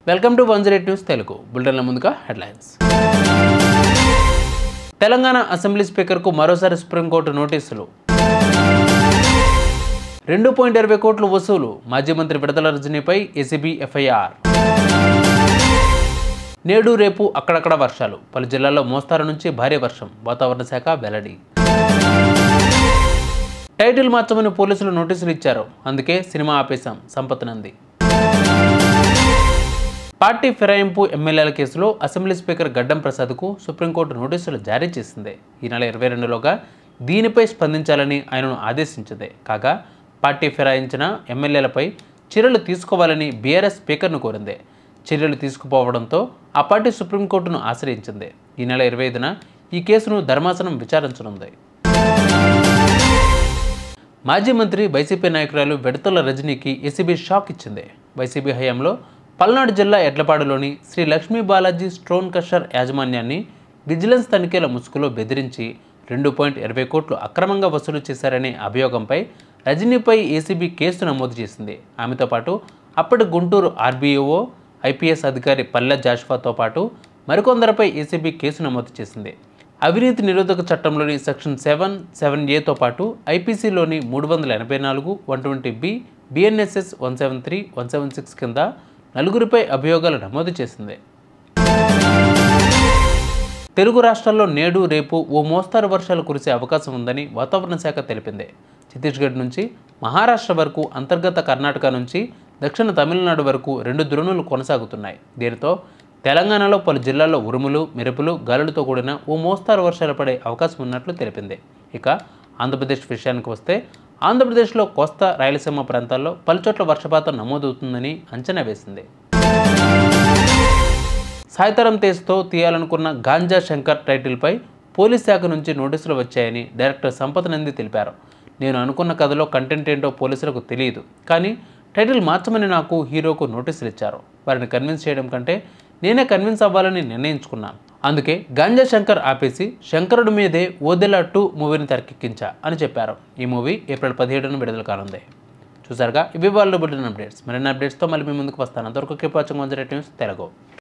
Welcome to 108 news Telugu బులెటిన్ల ముందుగా headlines. Telangana assembly స్పీకర్కు మరోసారి supreme court నోటీసులు. 2.20 కోట్లు వసూలు. మాజీ మంత్రి విడదల రజనీపై ఏసీబీ ఎఫ్ఐఆర్. నేడు రేపు అక్కడక్కడ వర్షాలు. పలు జిల్లాల్లో మోస్తారు నుంచి భారీ వర్షం. వాతావరణ శాఖ వెల్లడి. టైటిల్ మార్చమని పోలీసులు నోటీసులు ఇచ్చారు. అందుకే సినిమా ఆపేశాం. సంపత్ నంది. పార్టీ ఫిరాయింపు ఎమ్మెల్యేల కేసులో అసెంబ్లీ స్పీకర్ గడ్డం ప్రసాద్కు సుప్రీంకోర్టు నోటీసులు జారీ చేసింది. ఈ నెల 22లోగా దీనిపై స్పందించాలని ఆయనను ఆదేశించింది. కాగా పార్టీ ఫిరాయించిన ఎమ్మెల్యేలపై చర్యలు తీసుకోవాలని బీఆర్ఎస్ స్పీకర్ను కోరింది. చర్యలు తీసుకుపోవడంతో ఆ పార్టీ సుప్రీంకోర్టును ఆశ్రయించింది. ఈ నెల 25న ఈ కేసును ధర్మాసనం విచారించనుంది. మాజీ మంత్రి వైసీపీ నాయకురాలు విడతల రజనీకి ఏసీబీ షాక్ ఇచ్చింది. వైసీపీ హయాంలో పల్నాడు జిల్లా ఎడ్లపాడులోని శ్రీ లక్ష్మీ బాలాజీ స్టోన్ క్రషర్ యాజమాన్యాన్ని విజిలెన్స్ తనిఖీల ముసుగులో బెదిరించి 2.20 కోట్లు అక్రమంగా వసూలు చేశారనే అభియోగంపై రజనీపై ఏసీబీ కేసు నమోదు చేసింది. ఆమెతో పాటు అప్పటి గుంటూరు ఆర్బీఓ ఐపీఎస్ అధికారి పల్లె జాషువాతో పాటు మరికొందరిపై ఏసీబీ కేసు నమోదు చేసింది. అవినీతి నిరోధక చట్టంలోని సెక్షన్ 7(7)(a)తో పాటు ఐపీసీలోని 384, 120(b), BNSS 173, 176 కింద నలుగురిపై అభియోగాలు నమోదు చేసింది. తెలుగు రాష్ట్రాల్లో నేడు రేపు ఓ మోస్తారు వర్షాలు కురిసే అవకాశం ఉందని వాతావరణ శాఖ తెలిపింది. ఛత్తీస్గఢ్ నుంచి మహారాష్ట్ర వరకు, అంతర్గత కర్ణాటక నుంచి దక్షిణ తమిళనాడు వరకు 2 ద్రోణులు కొనసాగుతున్నాయి. దీనితో తెలంగాణలో పలు జిల్లాల్లో ఉరుములు, మెరుపులు, గాలులతో కూడిన ఓ మోస్తారు వర్షాలు పడే అవకాశం ఉన్నట్లు తెలిపింది. ఇక ఆంధ్రప్రదేశ్ విషయానికి వస్తే ఆంధ్రప్రదేశ్లో కోస్తా, రాయలసీమ ప్రాంతాల్లో పలుచోట్ల వర్షపాతం నమోదవుతుందని అంచనా వేసింది. సాయితరం తేజ్తో తీయాలనుకున్న గాంజా శంకర్ టైటిల్పై పోలీస్ శాఖ నుంచి నోటీసులు వచ్చాయని డైరెక్టర్ సంపత్ నంది తెలిపారు. నేను అనుకున్న కథలో కంటెంట్ ఏంటో పోలీసులకు తెలియదు, కానీ టైటిల్ మార్చమని నాకు హీరోకు నోటీసులు ఇచ్చారు. వారిని కన్విన్స్ చేయడం కంటే నేనే కన్విన్స్ అవ్వాలని నిర్ణయించుకున్నాను. అందుకే గాంజా శంకర్ ఆపేసి శంకరుడి మీదే ఓదెలా 2 మూవీని తెరకెక్కించా అని చెప్పారు. ఈ మూవీ ఏప్రిల్ 17న విడుదల కానుంది. చూసారుగా, ఇవి వాళ్ళు బులెటిన్ అప్డేట్స్. మరిన్ని అప్డేట్స్తో మళ్ళీ మీ ముందుకు వస్తాను. అంతవరకు కీప్ వాచింగ్ 108 న్యూస్ తెలుగు.